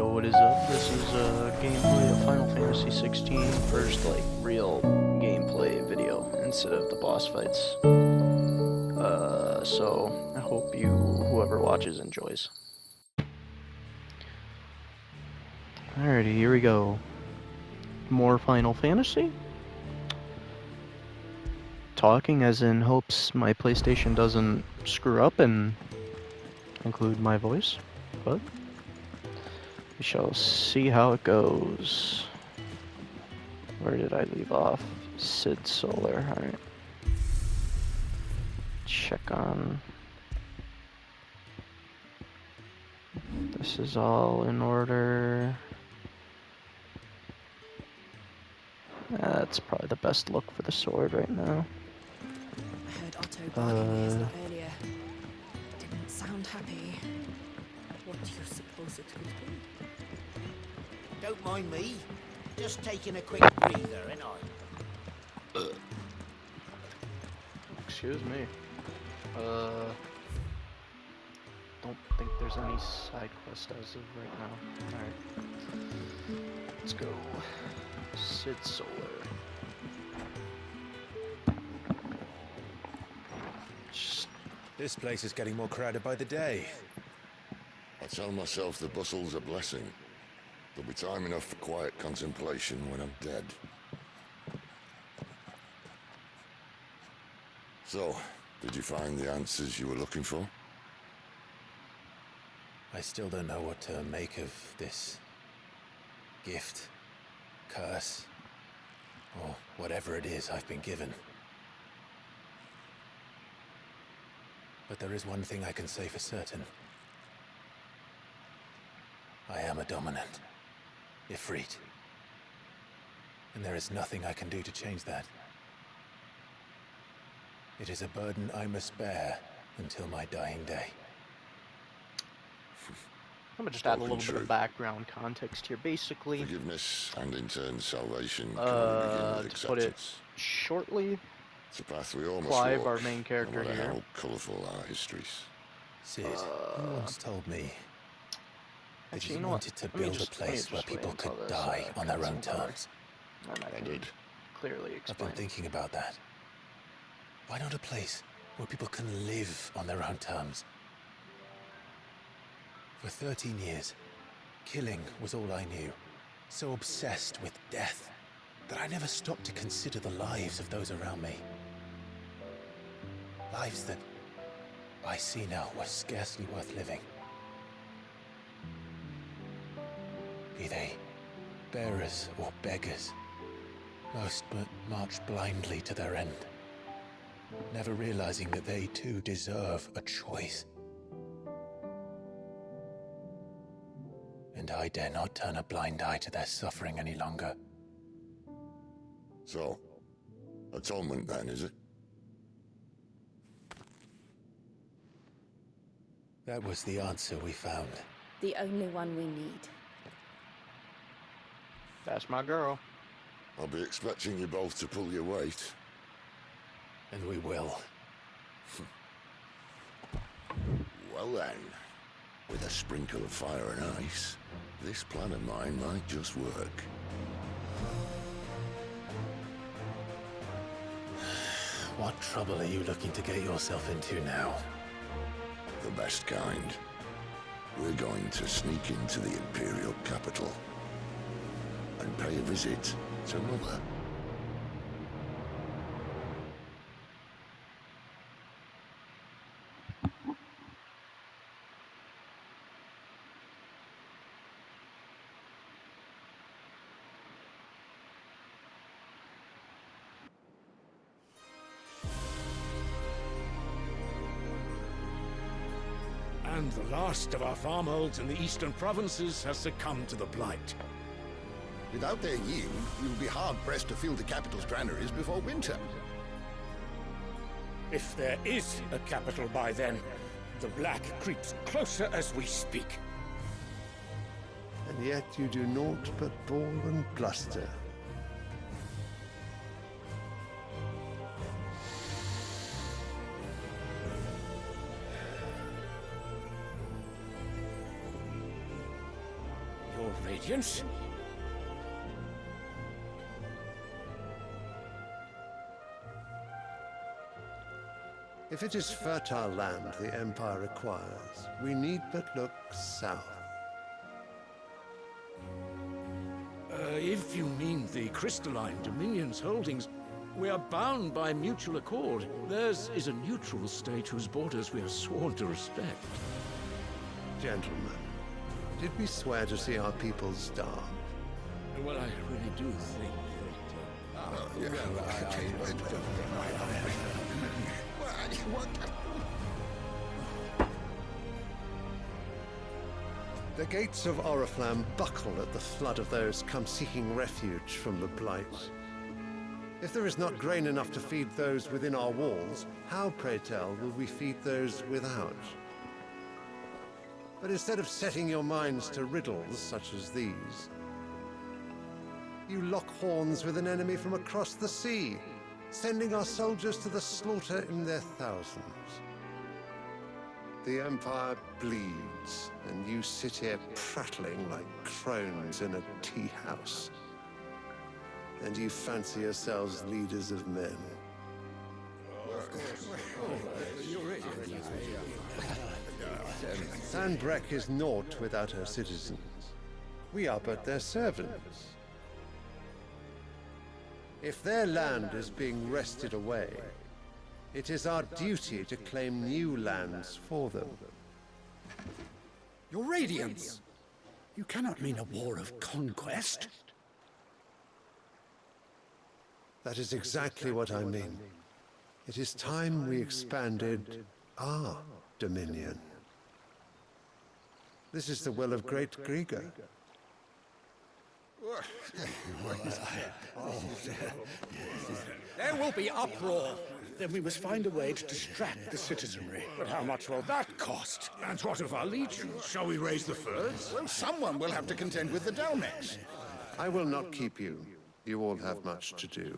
Yo, what is up? This is gameplay of Final Fantasy 16, first real gameplay video instead of the boss fights. So I hope whoever watches enjoys. Alrighty, here we go. More Final Fantasy? Talking as in hopes my PlayStation doesn't screw up and include my voice, but we shall see how it goes. Where did I leave off? Sid Solar, alright. Check on... This is all in order. That's probably the best look for the sword right now. I heard Otto barking his lot earlier. Didn't sound happy. What do you suppose it could be? Don't mind me. Just taking a quick breather, ain't I? Excuse me. Don't think there's any side quest as of right now. Alright. Let's go. Sid Solar. This place is getting more crowded by the day. I tell myself the bustle's a blessing. There'll be time enough for quiet contemplation when I'm dead. So, did you find the answers you were looking for? I still don't know what to make of this gift, curse, or whatever it is I've been given. But there is one thing I can say for certain. I am a dominant, Ifrit. And there is nothing I can do to change that. It is a burden I must bear until my dying day. I'm gonna just add a little bit of background context here. Basically, Forgiveness and in turn salvation can only begin with to put it acceptance. shortly, It's a path we all must Clive, walk, our main character no matter here. how colourful our histories. Sid, you once told me that Actually, you you know what? wanted to Let me build a just place where wait people until could this, die on their own cutscene covers. terms. And I I can did. clearly I've been explain. thinking about that. Why not a place where people can live on their own terms? For 13 years, killing was all I knew. So obsessed with death that I never stopped to consider the lives of those around me. Lives that I see now were scarcely worth living. Be they bearers or beggars, most march blindly to their end, never realizing that they too deserve a choice. And I dare not turn a blind eye to their suffering any longer. So, atonement then, is it? That was the answer we found. The only one we need. That's my girl. I'll be expecting you both to pull your weight. And we will. Well then, with a sprinkle of fire and ice, this plan of mine might just work. What trouble are you looking to get yourself into now? The best kind. We're going to sneak into the Imperial capital and pay a visit to Mother. And the last of our farmholds in the eastern provinces has succumbed to the blight. Without their yield, we will be hard-pressed to fill the capital's granaries before winter. If there is a capital by then, the black creeps closer as we speak. And yet you do naught but bawl and bluster. Your Radiance? If it is fertile land the Empire requires, we need but look south. If you mean the crystalline Dominion's holdings, we are bound by mutual accord. Theirs is a neutral state whose borders we are sworn to respect. Gentlemen, did we swear to see our people starve? Well, I really do think The gates of Oriflamme buckle at the flood of those come seeking refuge from the Blight. If there is not grain enough to feed those within our walls, how, pray tell, will we feed those without? But instead of setting your minds to riddles such as these, you lock horns with an enemy from across the sea, sending our soldiers to the slaughter in their thousands. The Empire bleeds, and you sit here prattling like crones in a tea house. And you fancy yourselves leaders of men. Sandbreck is naught without her citizens. We are but their servants. If their land is being wrested away, it is our duty to claim new lands for them. Your Radiance! You cannot mean a war of conquest. That is exactly what I mean. It is time we expanded our dominion. This is the will of great Grieger. There will be uproar. Then we must find a way to distract the citizenry. But how much will that cost? And what of our legions? Shall we raise the furs? Well, someone will have to contend with the Dalnex. I will not keep you. You all have much to do.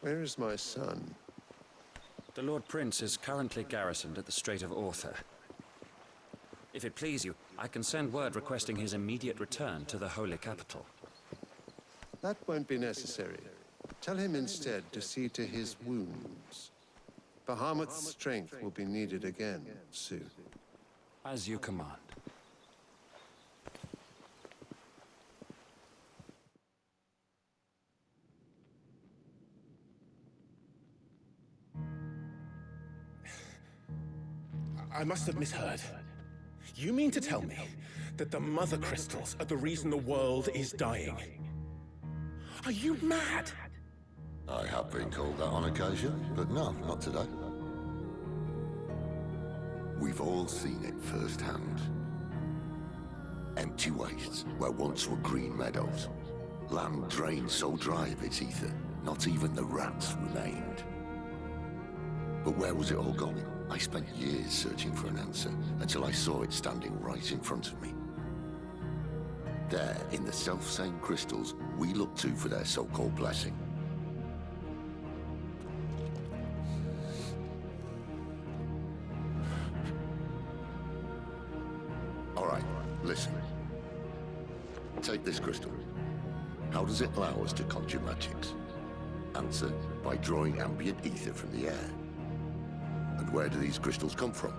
Where is my son? The Lord Prince is currently garrisoned at the Strait of Author. If it please you, I can send word requesting his immediate return to the Holy Capital. That won't be necessary. Tell him instead to see to his wounds. Bahamut's strength will be needed again soon. As you command. I must have misheard. You mean to tell me that the Mother Crystals are the reason the world is dying? Are you mad? I have been called that on occasion, but no, not today. We've all seen it firsthand. Empty wastes where once were green meadows. Land drained so dry of its ether, not even the rats remained. But where was it all going? I spent years searching for an answer, until I saw it standing right in front of me. There, in the self-same crystals we look to for their so-called blessing. All right, listen. Take this crystal. How does it allow us to conjure magics? Answer, by drawing ambient ether from the air. And where do these crystals come from?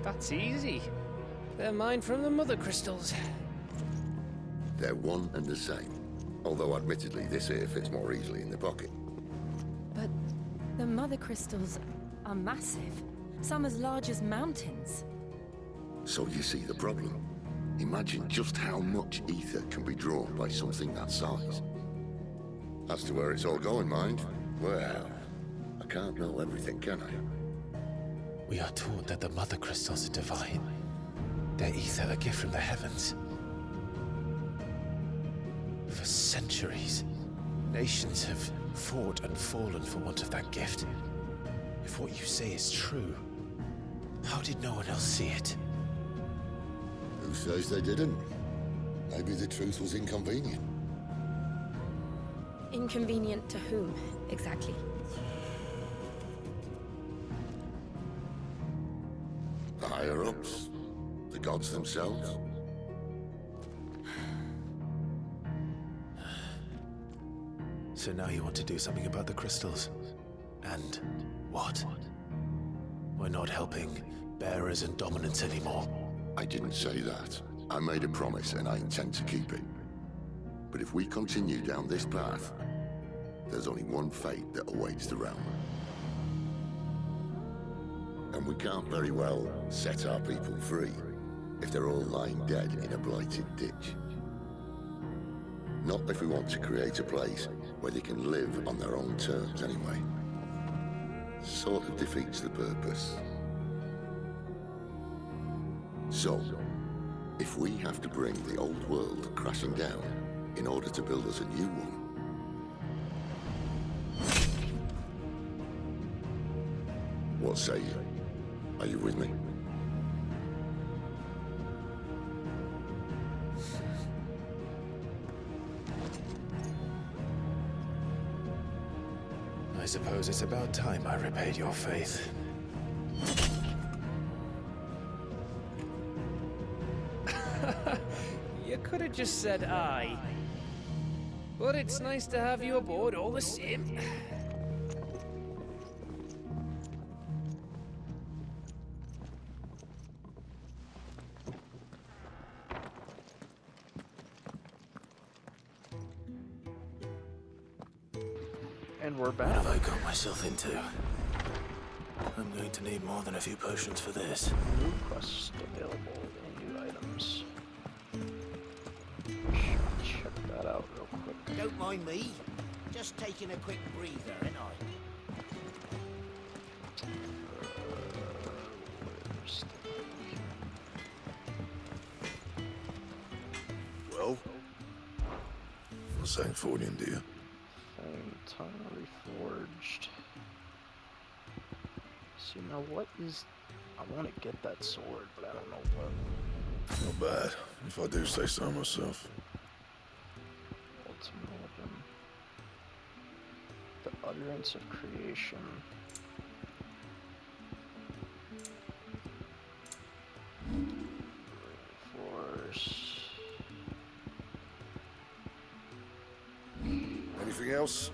That's easy. They're mined from the Mother Crystals. They're one and the same. Although admittedly this here fits more easily in the pocket. But the Mother Crystals are massive. Some as large as mountains. So you see the problem. Imagine just how much ether can be drawn by something that size. As to where it's all going, mind, well, I can't know everything, can I? We are taught that the Mother Crystals are divine. Their ether a gift from the heavens. For centuries, nations have fought and fallen for want of that gift. If what you say is true, how did no one else see it? Who says they didn't? Maybe the truth was inconvenient. Inconvenient to whom, exactly? The higher-ups? The gods themselves? So now you want to do something about the crystals? And what? We're not helping bearers and dominants anymore. I didn't say that. I made a promise and I intend to keep it. But if we continue down this path, there's only one fate that awaits the realm. And we can't very well set our people free if they're all lying dead in a blighted ditch. Not if we want to create a place where they can live on their own terms anyway. Sort of defeats the purpose. So, if we have to bring the old world crashing down in order to build us a new one, what say you? Are you with me? I suppose it's about time I repaid your faith. You could have just said aye. But it's nice to have you aboard all the same. And we're What back. have I got myself into? I'm going to need more than a few potions for this. New quests available and new items. Check that out real quick. Don't mind me. Just taking a quick breather, ain't I? Where's the... Well? Sanctfordian, dear. Tongue reforged. See, now what is... I want to get that sword, but I don't know what. Not bad, if I do say so myself. Ultimate weapon. The utterance of creation. Force. Anything else?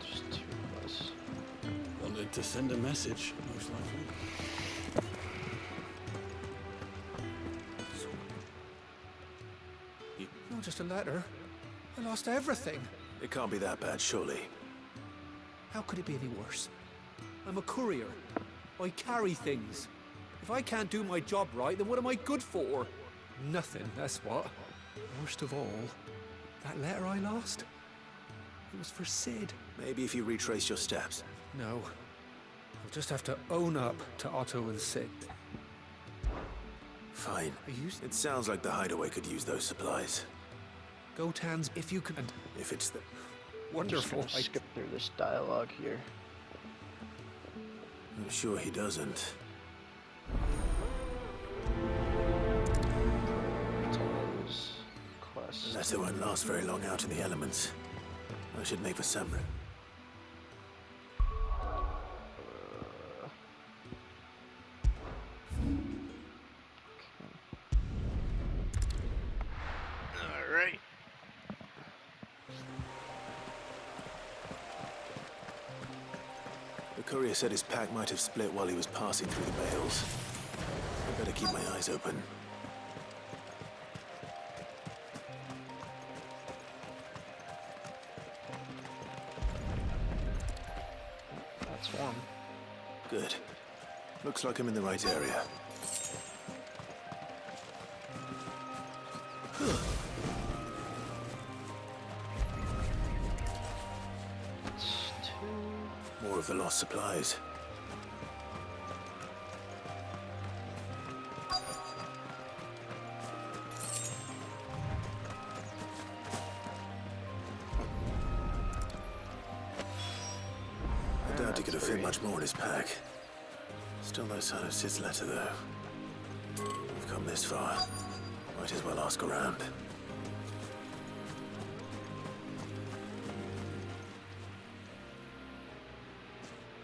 Just two of us. Wanted to send a message, most likely. Not just a letter. I lost everything. It can't be that bad, surely. How could it be any worse? I'm a courier. I carry things. If I can't do my job right, then what am I good for? Nothing, that's what. Worst of all, that letter I lost, it was for Sid. Maybe if you retrace your steps. No. I'll just have to own up to Otto and Sid. Fine. It sounds like the hideaway could use those supplies. Go, Tans, if you can... If it's the... Wonderful. I'm just gonna skip through this dialogue here. I'm sure he doesn't. Quest. The letter won't last very long out in the elements. I should make for Samra. Alright. The courier said his pack might have split while he was passing through the bales. I better keep my eyes open. That's one. Good. Looks like I'm in the right area. That's two. More of the lost supplies. could have fit much more in his pack. Still no sign of Sid's letter, though. We've come this far. Might as well ask around.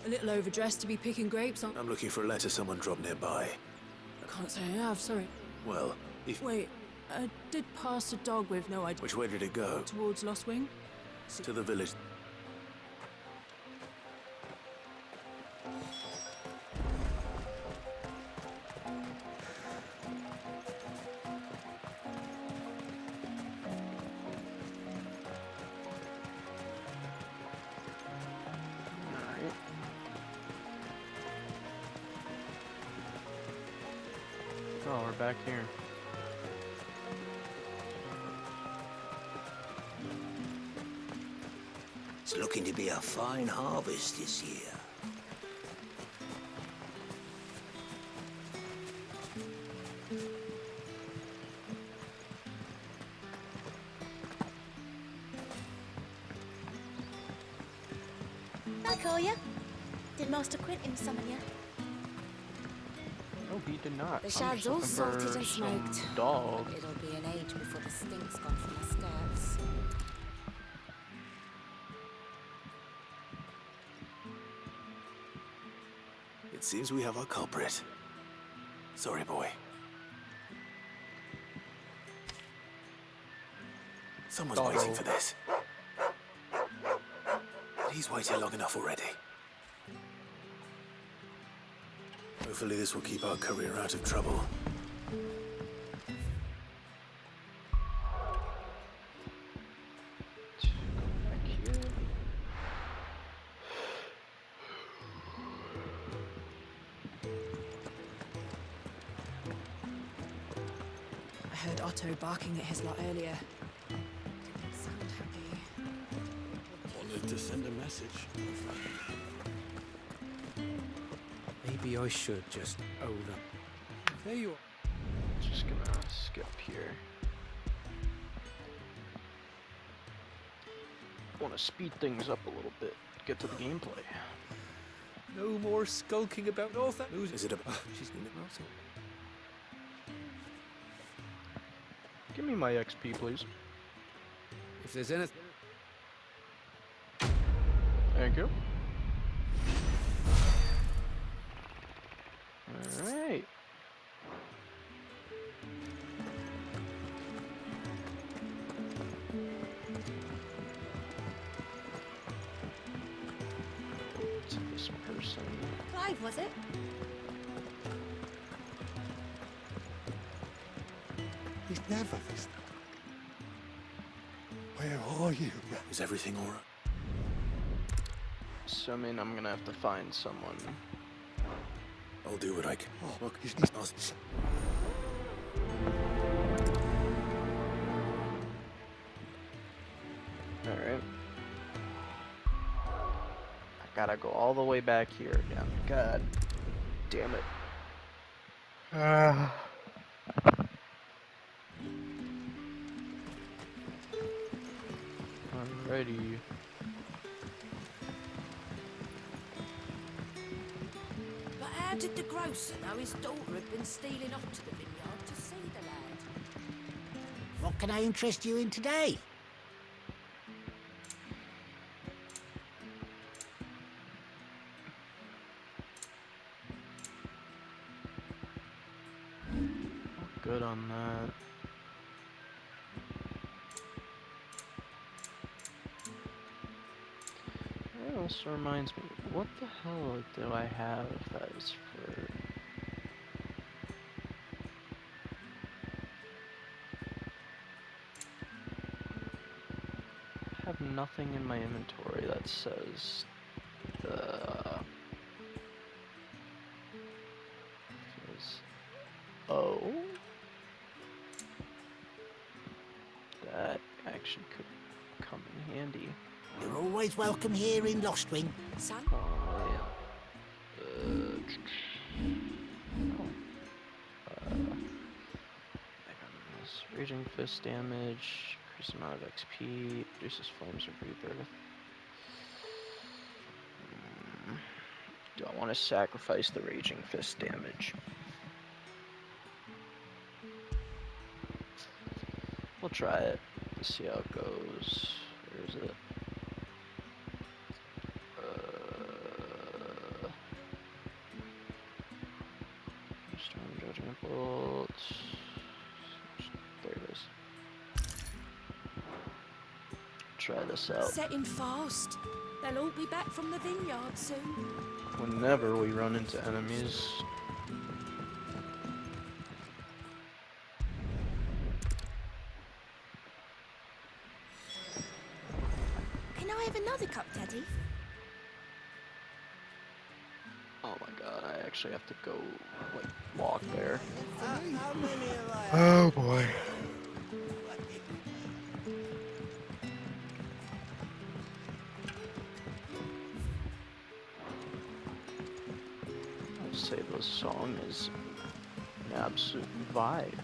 A little overdressed to be picking grapes on... I'm looking for a letter someone dropped nearby. I can't say I have, sorry. Well, if... Wait, I did pass a dog with no idea. Which way did it go? Towards Lost Wing? To the village. Oh, we're back here. It's looking to be a fine harvest this year. I call you. Did Master Quentin summon you? No, he did not. The I'm shad's just all looking salted for and some smoked. dog. It'll be an age before the stink's gone from the skirts. It seems we have our culprit. Sorry, boy. Someone's Doggo. waiting for this. He's waited long enough already. Hopefully this will keep our career out of trouble. Back here. I heard Otto barking at his lot earlier. Didn't sound happy. Wanted to send a message. Maybe I should just own up. There you are. Just gonna skip here. Want to speed things up a little bit. Get to the gameplay. No more skulking about all that. Is it a... She's in it, Martin. Give me my XP, please. If there's anything... Thank you. Alright. To this person. Clive, was it? He's never this. Where are you? Is everything all right? So, I mean, I'm gonna have to find someone. I'll do what I can. Oh, Look, he's Alright. I gotta go all the way back here again. God damn it. Alrighty. But how did the grocer know his daughter had been stealing off to the vineyard to see the lad? What can I interest you in today? Good on that. That also reminds me, what the hell do I have that is for... I have nothing in my inventory that says oh, that actually could come in handy. You're always welcome here in Lostwing. Son? Oh, yeah. Raging fist damage, increased amount of XP, reduces flames of rebirth. Do I want to sacrifice the Raging Fist damage? We'll try it. See how it goes. Where is it? Storm Judgment Bolt. There it is. Try this out. Setting fast. They'll all be back from the vineyard soon. Whenever we run into enemies. Can I have another cup, Daddy? Oh my god, I actually have to go, like, walk there. How many have I had? Oh boy. I'd say this song is an absolute vibe.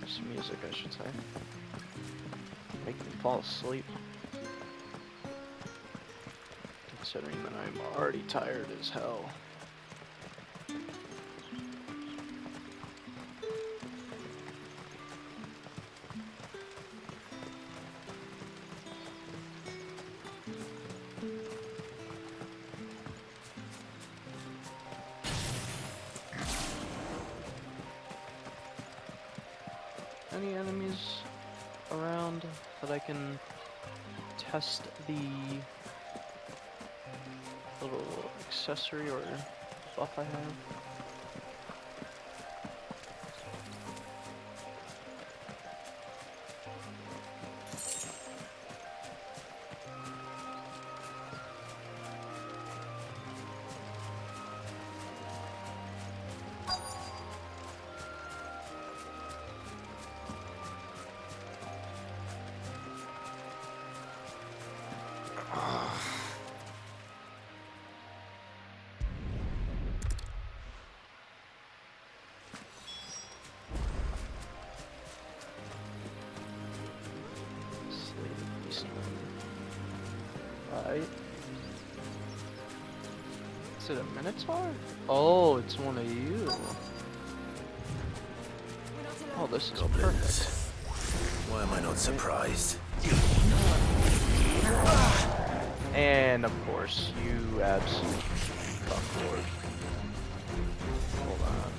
This music, I should say. Make me fall asleep. Considering that I'm already tired as hell. Any enemies around that I can test the little accessory or buff I have? Right. Is it a Minotaur? Oh, it's one of you. Oh, this is perfect. Why am I not surprised? And of course, you absolute fucklord. Hold on.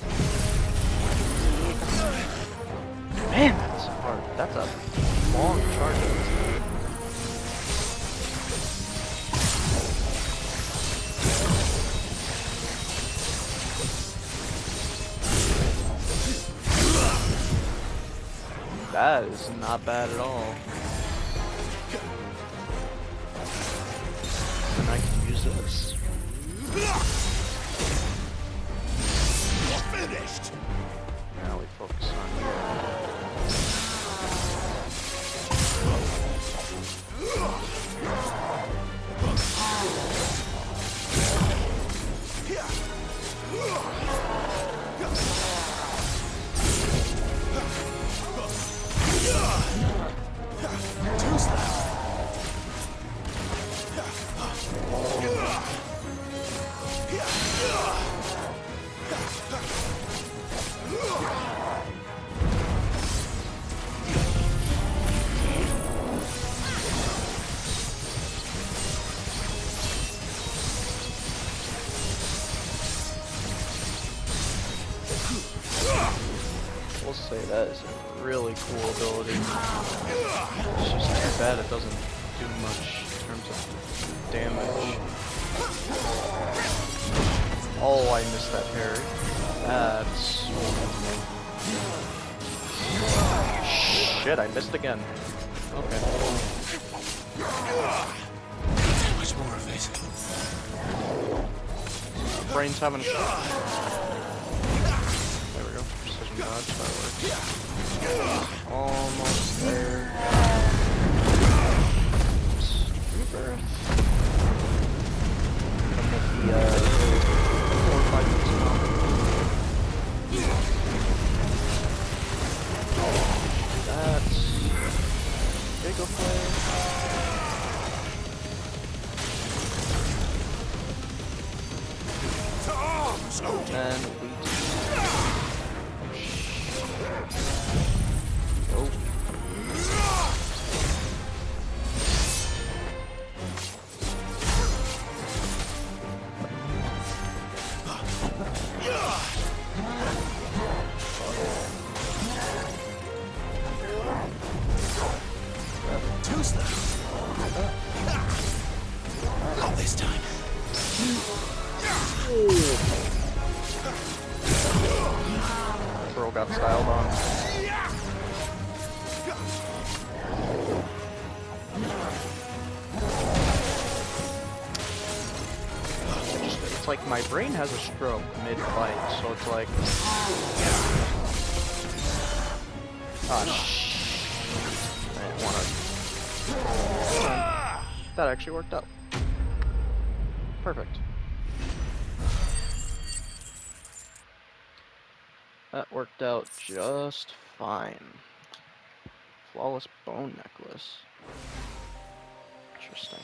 Man, that's hard. That's a long charge. That is not bad at all. And I can use this. Finished. Now we focus on We'll say that is a really cool ability. It's just too bad it doesn't do much in terms of damage. Oh, I missed that parry. That's... Shit, I missed again. Okay. How much more of it? Brain's having a shot. There we go. Precision dodge, that works. Almost there. Rebirth. Come with the 4 or 5 minutes now. That's Giggle Play. like my brain has a stroke mid-fight, so it's like... Ah, I didn't wanna... That actually worked out. Perfect. That worked out just fine. Flawless bone necklace. Interesting.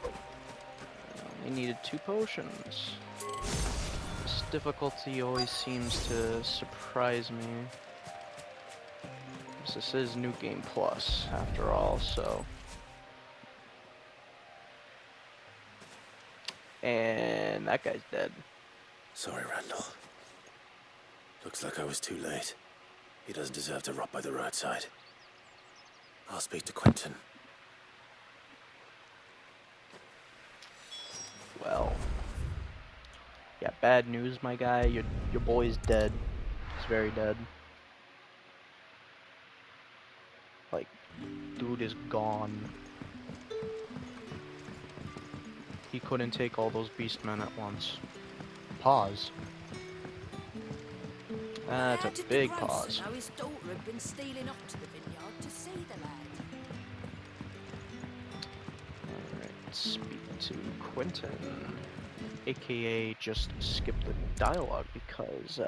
I only needed 2 potions. This difficulty always seems to surprise me. This is New Game Plus, after all, so... And that guy's dead. Sorry, Randall. Looks like I was too late. He doesn't deserve to rot by the roadside. I'll speak to Quentin. Well... Yeah, bad news, my guy. Your boy's dead. He's very dead. Like, dude is gone. He couldn't take all those beastmen at once. Pause. That's a big pause. How his daughter had been stealing up to the vineyard to see the lad. Alright, speak to Quentin. AKA just skip the dialogue because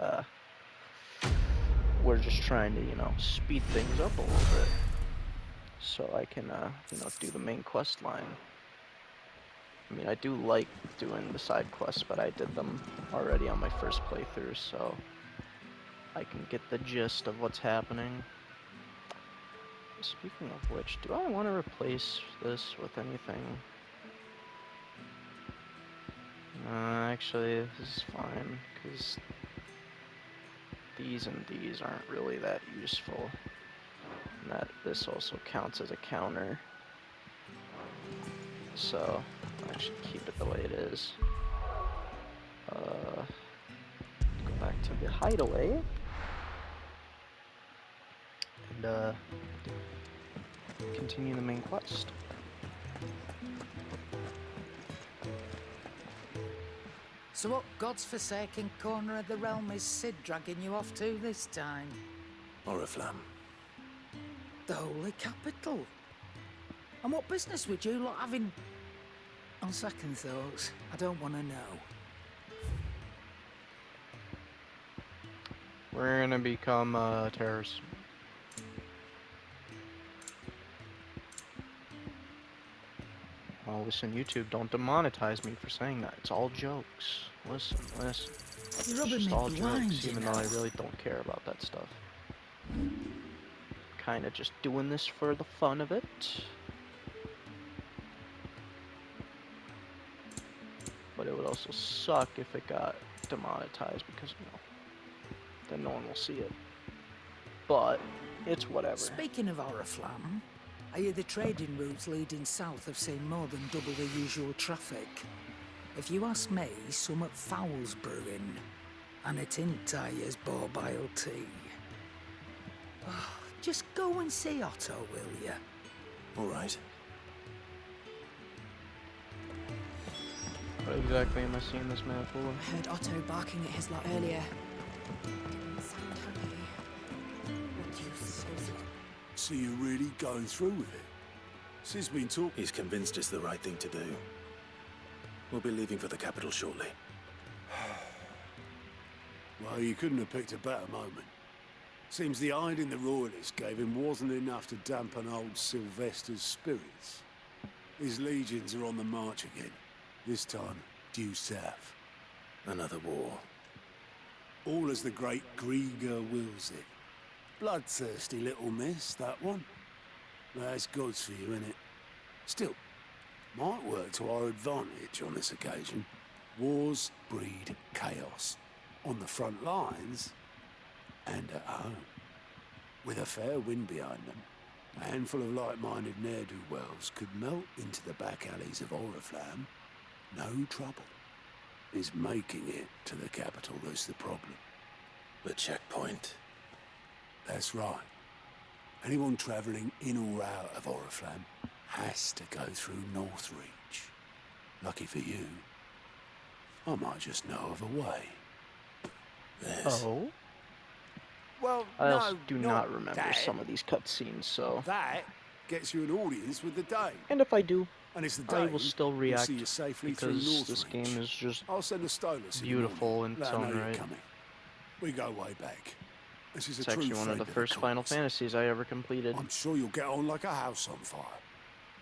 we're just trying to, you know, speed things up a little bit. So I can, you know, do the main quest line. I mean, I do like doing the side quests, but I did them already on my first playthrough, so I can get the gist of what's happening. Speaking of which, do I want to replace this with anything? Actually, this is fine, because these and these aren't really that useful. And this also counts as a counter. So, I should keep it the way it is. Go back to the hideaway. And, continue the main quest. So what God's forsaken corner of the realm is Sid dragging you off to this time? Oriflamme. The Holy Capital. And what business would you lot having? On second thoughts, I don't want to know. We're gonna become terrorists. Oh, listen, YouTube, don't demonetize me for saying that. It's all jokes. Listen. It's You're rubbing just me all blind, jokes, you even know. though I really don't care about that stuff. Kinda just doing this for the fun of it. But it would also suck if it got demonetized because, you know, then no one will see it. But it's whatever. Speaking of Oriflamme, I hear the trading routes leading south have seen more than double the usual traffic. If you ask me, some at foul's brewing, and it ain't Tyre's borbile tea. Just go and see Otto, will ya? All right. What exactly am I seeing this man for? I heard Otto barking at his lot earlier. Didn't sound happy. What do you suppose it... So you're really going through with it? Sid's been talking. He's convinced it's the right thing to do. We'll be leaving for the capital shortly. Well, you couldn't have picked a better moment. Seems the hiding the royalists gave him wasn't enough to dampen old Sylvester's spirits. His legions are on the march again. This time, due south. Another war. All as the great Grieger wills it. Bloodthirsty little miss, that one. That's God's for you, innit? Still, might work to our advantage on this occasion. Wars breed chaos. On the front lines, and at home. With a fair wind behind them, a handful of like-minded ne'er-do-wells could melt into the back alleys of Oriflamme. No trouble. Is making it to the capital that's the problem. The checkpoint. That's right. Anyone travelling in or out of Oriflamme has to go through Northreach. Lucky for you, I might just know of a way. This. Oh? Well, I also no, do not remember that. some of these cutscenes, so... That gets you an audience with the Dane. And if I do, And it's the I Dane will still who'll react, see you safely through because this Northreach. game is just I'll send a Stolas beautiful in Let its her know own you're right. coming. We go way back. And she's a It's true actually one of friend the the first Final cause. Fantasies I ever completed. I'm sure you'll get on like a house on fire.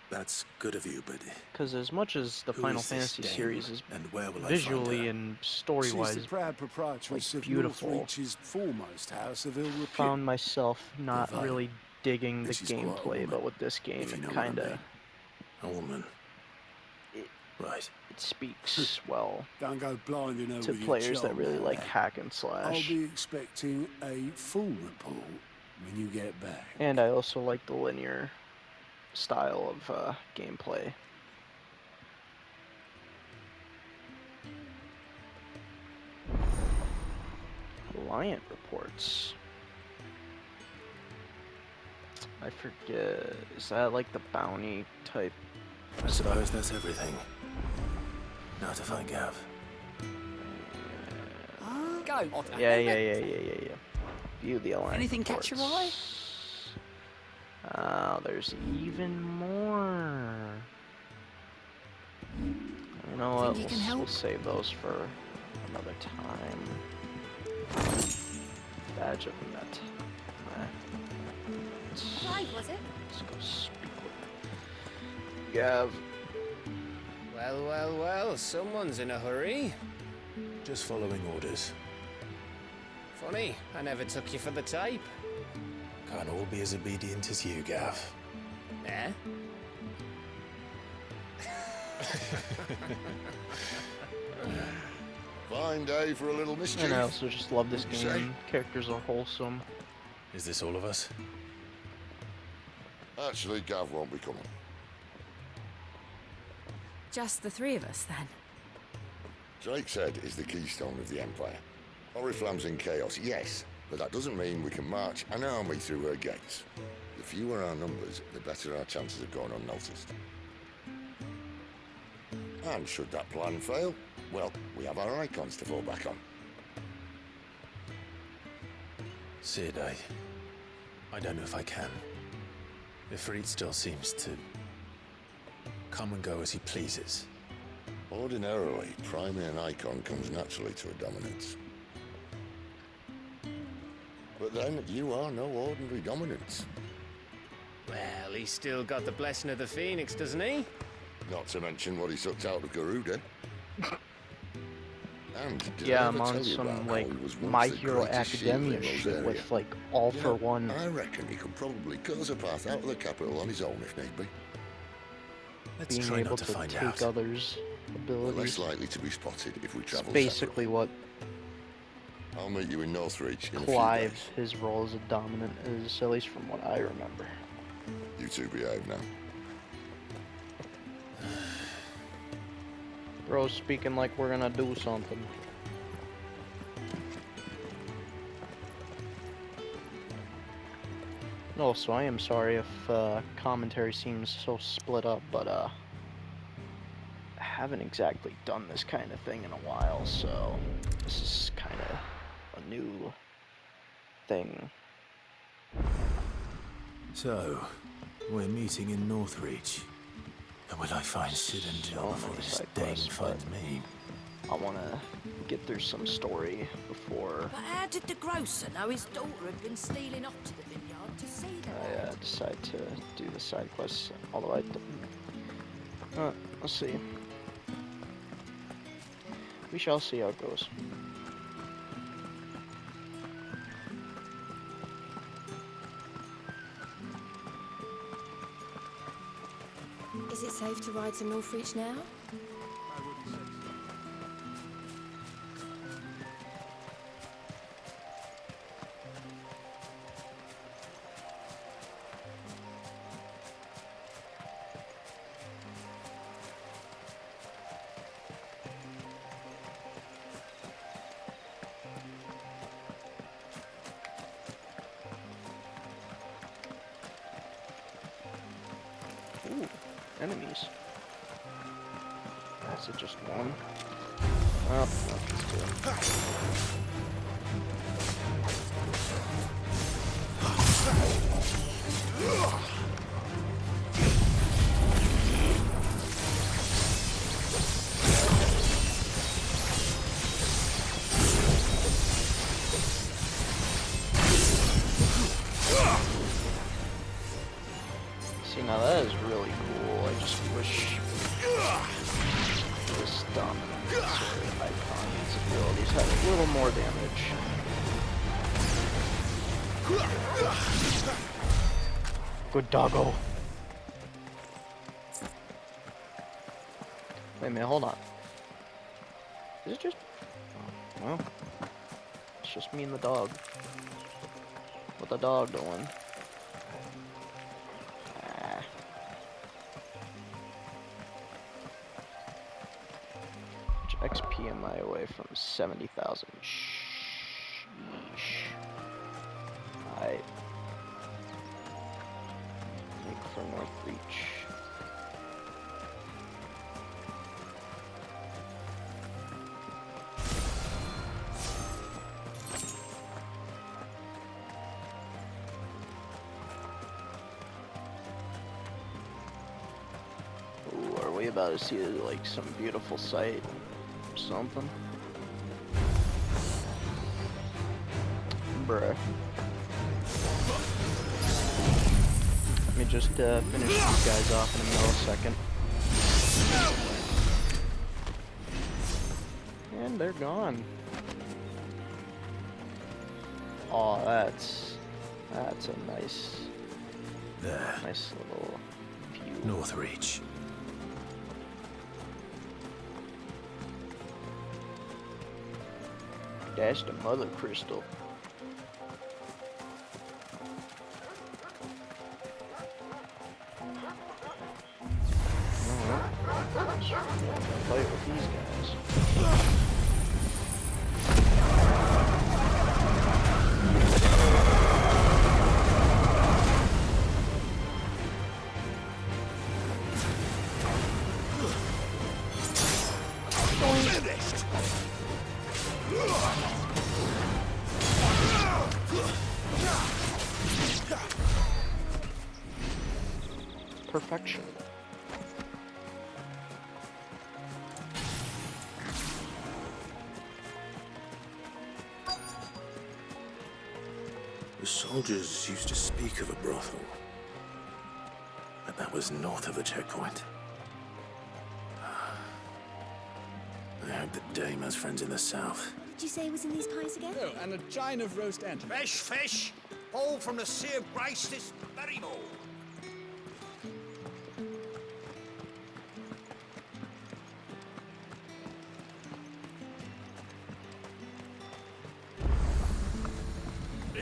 That's good of you, but Because as much as the who Final is this Fantasy dame, series is and where will I find visually her? and She's story-wise the proud proprietress like of beautiful, Northreach's foremost house of ill repute. found myself not Vale. really digging And the she's quite a gameplay, woman, but with this game if you it know what I kinda mean. A woman. Right. it speaks well Don't go blinding her to with your players that charm really now, like lad. hack and I'll slash. be expecting a full report when you get back. And I also like the linear style of gameplay. Client reports. I forget. Is that like the bounty type? I suppose that's everything. Now to find Gav. Go. Yeah. View the alliance. Anything catch your eye? Oh, there's even more. You know what? Think you can We'll help? save those for another time. Badge of Met. Clive, was it? Let's go speak with Gav. Well, someone's in a hurry. Just following orders. Funny, I never took you for the type. Can't all be as obedient as you, Gav. Eh? Fine day for a little mischief. And I also just love this What'd you say? game. Characters are wholesome. Is this all of us? Actually, Gav won't be coming. Just the three of us, then. Drake's Head is the keystone of the Empire. Oriflamme's in chaos, yes, but that doesn't mean we can march an army through her gates. The fewer our numbers, the better our chances of going unnoticed. And should that plan fail, well, we have our icons to fall back on. Sid, I don't know if I can. Ifrit still seems to come and go as he pleases. Ordinarily, priming an icon comes naturally to a dominance. But then, you are no ordinary dominance. Well, he's still got the blessing of the Phoenix, doesn't he? Not to mention what he sucked out of Garuda. And did I Yeah, ever I'm on tell you about some how like he was once My the Hero greatest shield in Academia shit Rosaria? with like all You for know, one. I reckon he could probably cause a path out of the capital on his own if need be. Let's Being try able not to to find take out. others' We're less abilities. likely to be spotted if we It's travel basically what separately. I'll meet you in Northreach in a few Clive, days. his role as a dominant, is, at least from what I remember. You two behave now. Bro's speaking like we're gonna do something. Also, I am sorry if commentary seems so split up, but I haven't exactly done this kind of thing in a while, so this is kind of a new thing. So, we're meeting in Northreach. And will I find Sid and Jill before this side Dane quests, finds me? I want to get through some story before But how did the grocer know his daughter had been stealing off to the vineyard to see them? I decide to do the side quests, although I don't. Let's see. We shall see how it goes. Is it safe to ride to Northreach now? Ooh, enemies. Is it just one? Oh, that's good. See, now that is really cool. I just wish this dominant sort of icon's abilities had a little more damage. Good doggo. Wait a minute, hold on. Is it just... Oh, well, it's just me and the dog. What the dog doing? XP am I away from 70,000? Sheesh. Alright. Make for North Reach. Ooh, are we about to see like some beautiful sight? Something. Bruh. Let me just finish these guys off in a millisecond. And they're gone. Oh, that's a nice little view. North Reach. That's the mother crystal. Alright. Fight with these guys. Perfection. The soldiers used to speak of a brothel, but that was north of the checkpoint. I hope that Dame has friends in the south. Did you say it was in these pies again? Oh, and a giant of roast antelope. Fresh fish, all from the Sea of Grace this very morning.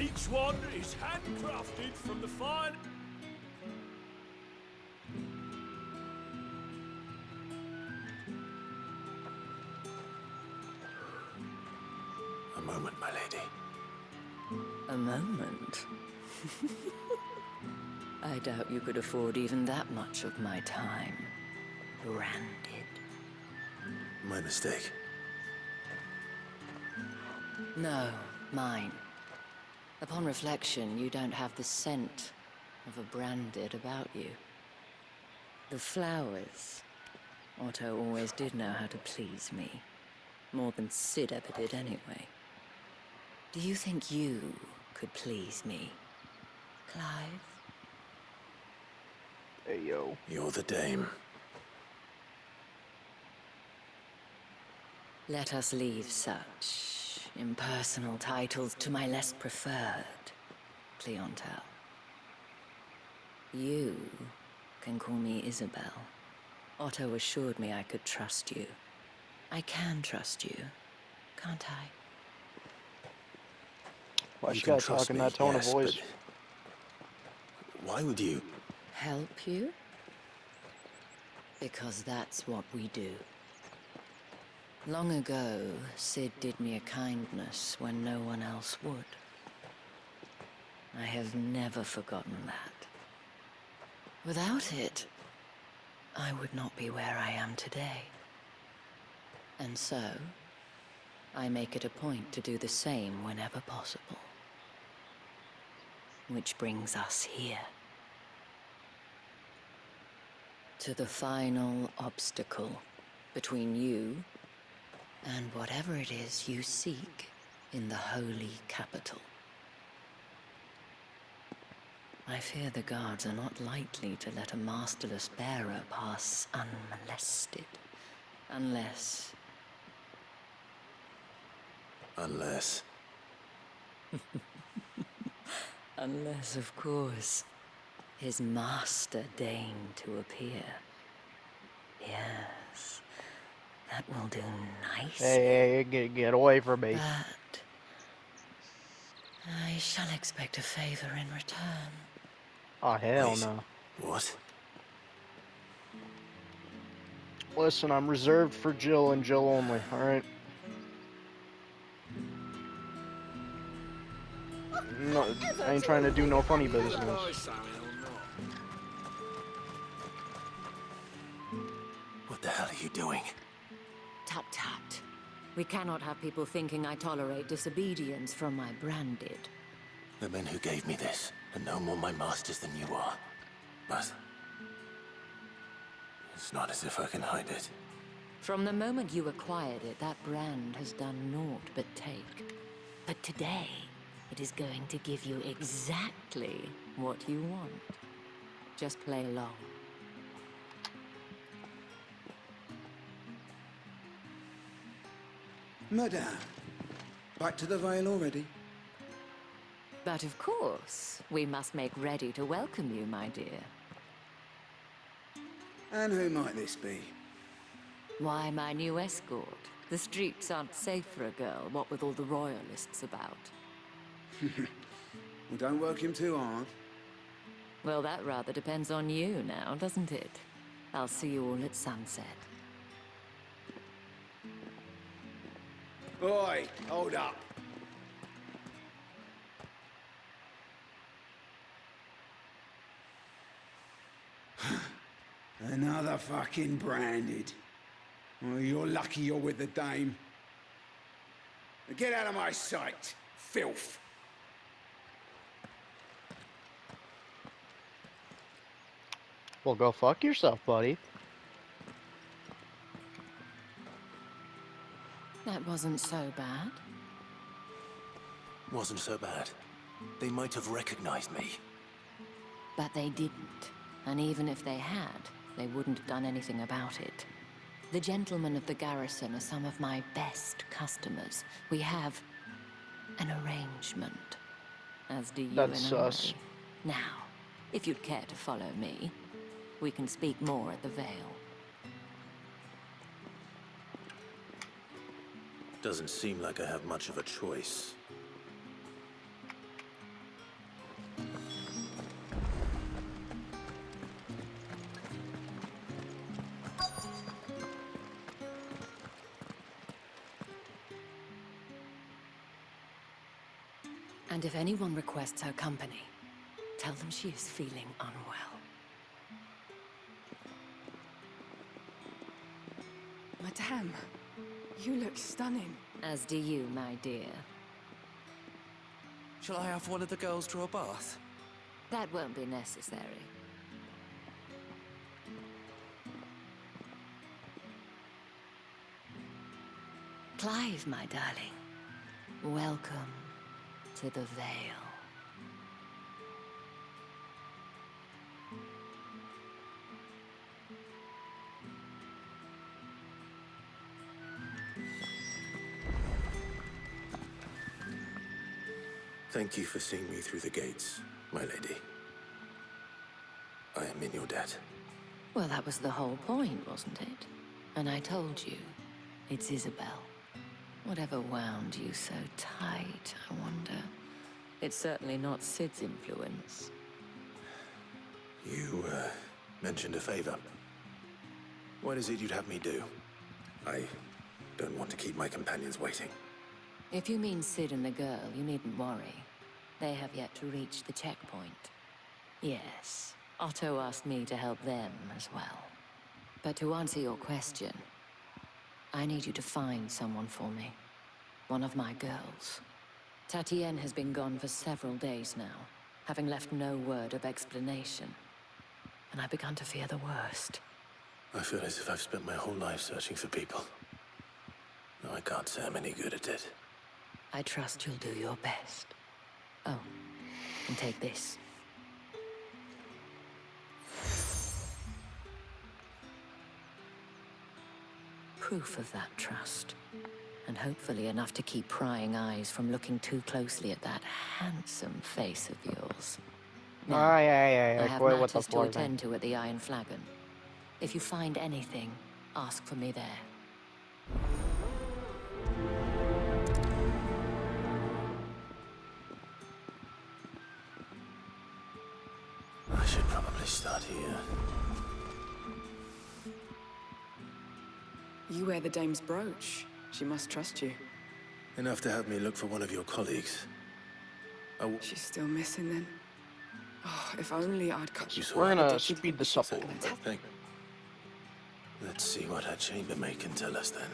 Each one is handcrafted from the fine... A moment, my lady. A moment? I doubt you could afford even that much of my time. Branded. My mistake. No, mine. Upon reflection, you don't have the scent of a branded about you. The flowers. Otto always did know how to please me. More than Sid ever did anyway. Do you think you could please me, Clive? Hey, yo. You're the Dame. Let us leave such impersonal titles to my less preferred clientele. You can call me Isabel. Otto assured me I could trust you. I can trust you, can't I? Why she gotta talk in that tone of voice? Why would you? Help you? Because that's what we do. Long ago, Sid did me a kindness when no one else would. I have never forgotten that. Without it, I would not be where I am today. And so, I make it a point to do the same whenever possible. Which brings us here. To the final obstacle between you and whatever it is you seek in the holy capital. I fear the guards are not likely to let a masterless bearer pass unmolested. Unless... Unless... Unless, of course, his master deigned to appear. Yes, that will do nicely. Hey, get away from me. But I shall expect a favor in return. Oh, hell Wait, no. what? Listen, I'm reserved for Jill and Jill only, alright? No, I ain't trying to do no funny business. What the hell are you doing? Tut tut. We cannot have people thinking I tolerate disobedience from my branded. The men who gave me this are no more my masters than you are. But... it's not as if I can hide it. From the moment you acquired it, that brand has done naught but take. But today, it is going to give you exactly what you want. Just play along. Madame, back to the Vale already? But of course, we must make ready to welcome you, my dear. And who might this be? Why, my new escort. The streets aren't safe for a girl, what with all the royalists about. Well, don't work him too hard. Well, that rather depends on you now, doesn't it? I'll see you all at sunset. Oi, hold up. Another fucking branded. Well, you're lucky you're with the dame. Now get out of my sight, filth. Well, go fuck yourself, buddy. That wasn't so bad. Wasn't so bad. They might have recognized me. But they didn't. And even if they had, they wouldn't have done anything about it. The gentlemen of the garrison are some of my best customers. We have an arrangement, as do you That's and sus. I. Now, if you'd care to follow me, we can speak more at the Vale. Doesn't seem like I have much of a choice. And if anyone requests her company, tell them she is feeling unwell. Madame, you look stunning. As do you, my dear. Shall I have one of the girls draw a bath? That won't be necessary. Clive, my darling. Welcome to the Vale. Thank you for seeing me through the gates, my lady. I am in your debt. Well, that was the whole point, wasn't it? And I told you, it's Isabel. Whatever wound you so tight, I wonder. It's certainly not Sid's influence. You, mentioned a favor. What is it you'd have me do? I don't want to keep my companions waiting. If you mean Sid and the girl, you needn't worry. They have yet to reach the checkpoint. Yes, Otto asked me to help them as well. But to answer your question, I need you to find someone for me. one of my girls. Tatienne has been gone for several days now, having left no word of explanation. And I've begun to fear the worst. I feel as if I've spent my whole life searching for people. No, I can't say I'm any good at it. I trust you'll do your best. Oh, and take this. Proof of that trust. And hopefully enough to keep prying eyes from looking too closely at that handsome face of yours. Now, I have matters to attend to at the Iron Flagon. If you find anything, ask for me there. I should probably start here. You wear the dame's brooch. She must trust you. Enough to help me look for one of your colleagues. She's still missing then? Oh, if only I'd cut you. We're gonna speed this up a little bit. Let's see what her chambermaid can tell us then.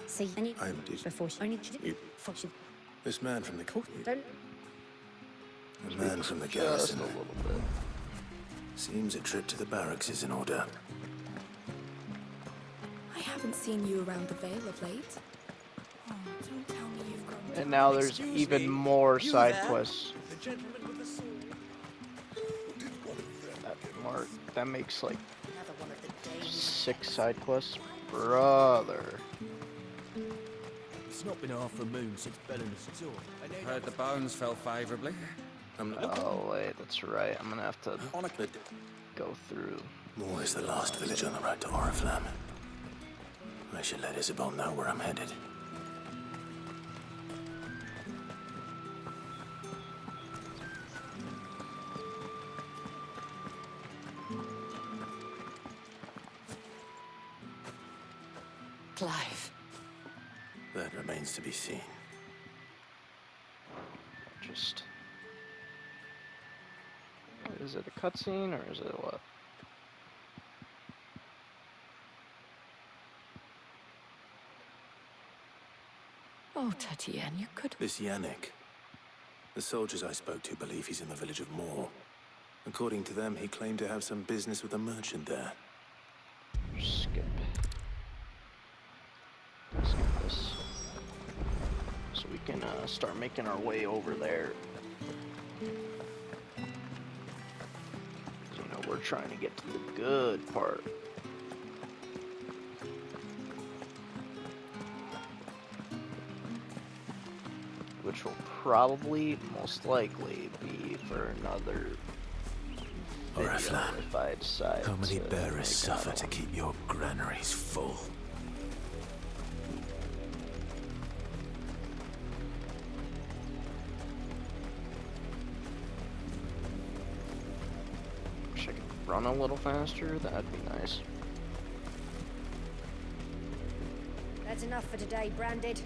See, I'm before she this man from the don't. The man from the garrison. A little bit. Seems a trip to the barracks is in order. I haven't seen you around the Vale of late. Oh, don't tell me you've grown. And now there's even more side quests. That makes like 6 side quests, brother. It's not been half a moon since Belen's tour. Heard the bones fell favorably. Oh wait, that's right. I'm gonna have to go through. Moore is the last village on the road to Oriflamme. I should let Isabel know where I'm headed. Clive. That remains to be seen. Just... Is it a cutscene or is it what? Oh, Tatienne, you could... This Yannick. The soldiers I spoke to believe he's in the village of Moor. According to them, he claimed to have some business with a merchant there. Skip this. So we can start making our way over there. You know, we're trying to get to the good part. Which will probably, most likely, be for another video if I decide. How many bearers suffer to keep your granaries full? Wish I could run a little faster, that'd be nice. That's enough for today, Branded.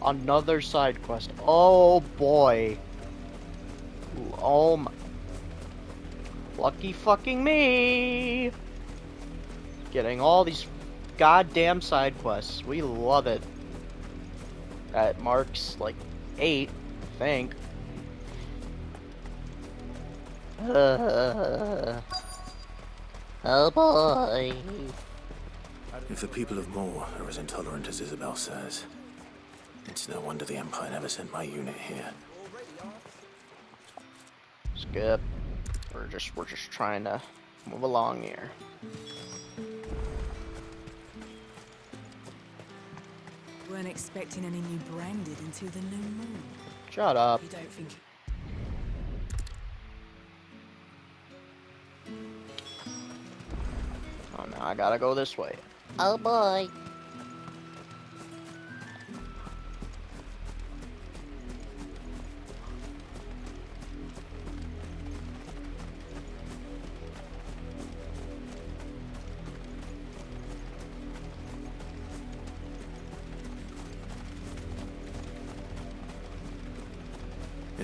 Another side quest. Oh boy. Oh my. Lucky fucking me. Getting all these goddamn side quests. We love it. At marks like 8, I think. Oh boy. If the people of Moor are as intolerant as Isabel says, it's no wonder the Empire never sent my unit here. Skip. We're just trying to move along here. Weren't expecting any new Branded until the new moon. Shut up. You don't think... Oh no, I gotta go this way. Oh boy.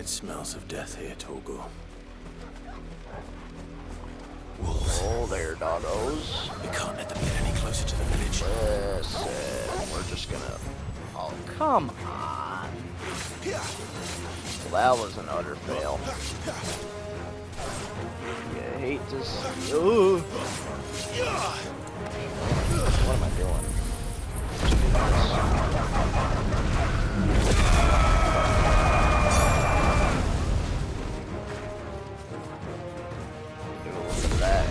It smells of death here, Torgor. Oh, there, doggos. We can't let them get any closer to the village. Listen, we're just gonna... Oh, come on. Well, that was an utter fail. You hate to see... Ooh. What am I doing? Just do this. Do that.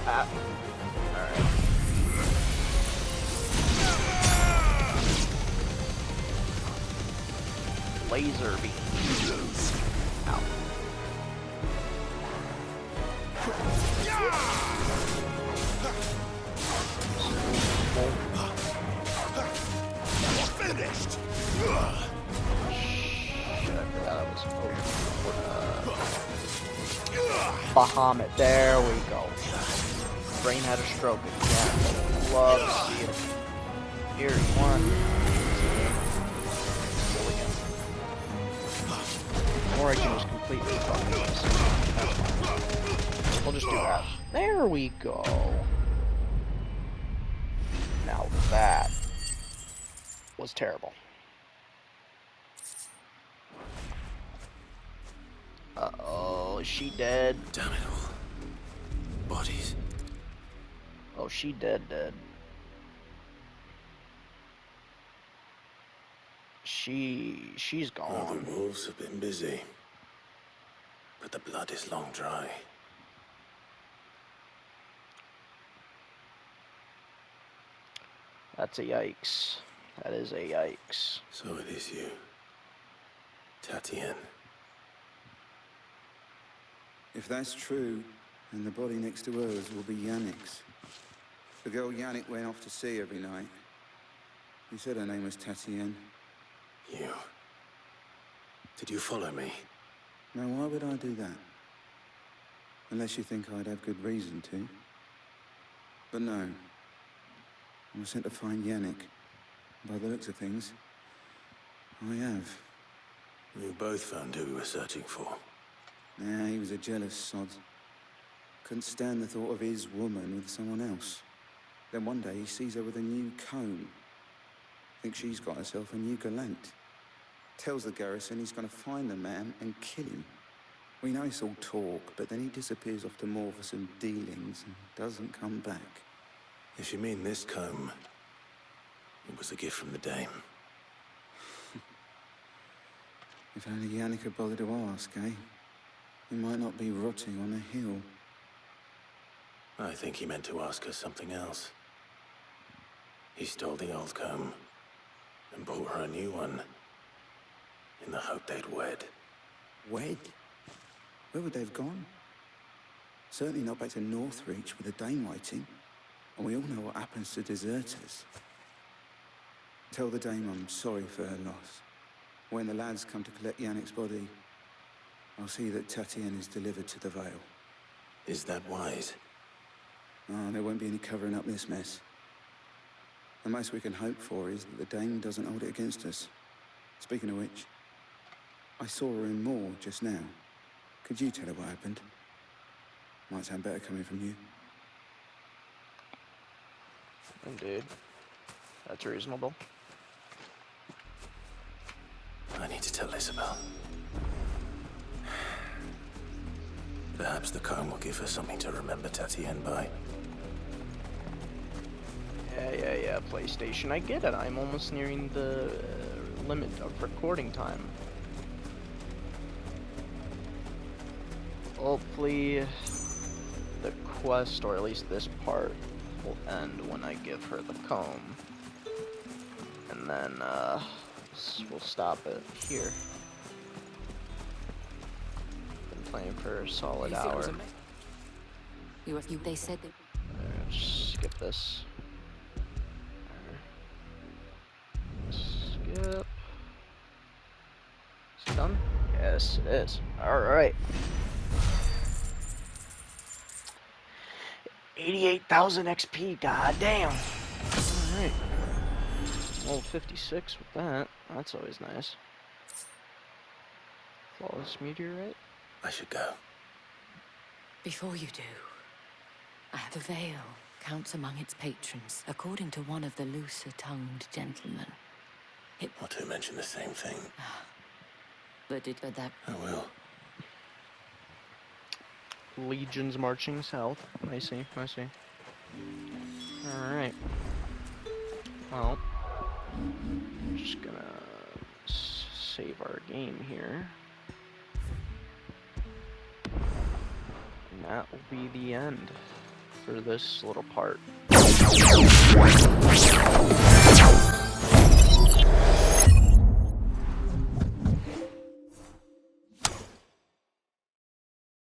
Ah. Alright. Laser beams. Ow. Finished. Shit, I forgot I was Bahamut. There we go. Brain had a stroke again. Love to see it. Here, one. Or I can just completely fuck this. We'll just do that. There we go. Now that was terrible. Uh-oh, is she dead? Damn it all. Bodies. Oh, she dead. She's gone. Well, the wolves have been busy. But the blood is long dry. That's a yikes. That is a yikes. So it is you. Tatienne. If that's true, then the body next to hers will be Yannick's. The girl Yannick went off to see every night. He said her name was Tatienne. You. Did you follow me? Now, why would I do that? Unless you think I'd have good reason to. But no. I was sent to find Yannick. By the looks of things, I have. We both found who we were searching for. Yeah, he was a jealous sod. Couldn't stand the thought of his woman with someone else. Then one day he sees her with a new comb. Thinks she's got herself a new gallant. Tells the garrison he's going to find the man and kill him. We know it's all talk, but then he disappears off to more for some dealings and doesn't come back. If you mean this comb, it was a gift from the dame. If only Yannick had bothered to ask, eh? He might not be rotting on a hill. I think he meant to ask her something else. He stole the old comb and bought her a new one in the hope they'd wed. Wed? Where would they have gone? Certainly not back to Northreach with a dame waiting. And we all know what happens to deserters. Tell the dame I'm sorry for her loss. When the lads come to collect Yannick's body, I'll see that Tatienne is delivered to the Vale. Is that wise? Oh, there won't be any covering up this mess. The most we can hope for is that the dame doesn't hold it against us. Speaking of which, I saw her in Moor just now. Could you tell her what happened? Might sound better coming from you. Indeed. That's reasonable. I need to tell Isabel. Perhaps the comb will give her something to remember Tatienne by. Yeah, PlayStation. I get it. I'm almost nearing the limit of recording time. Hopefully, the quest, or at least this part, will end when I give her the comb. And then, we'll stop it here. Been playing for a solid hour. They said that... Skip this. Skip. Is it done? Yes, Yes, it is. Alright. 88,000 XP, goddamn. Alright. Level 56 with that. That's always nice. Flawless meteorite. I should go. Before you do, the veil counts among its patrons, according to one of the looser-tongued gentlemen. Not to mention the same thing. But that... I will. Legions marching south. I see, I see. Alright. Well, I'm just gonna save our game here. And that will be the end for this little part.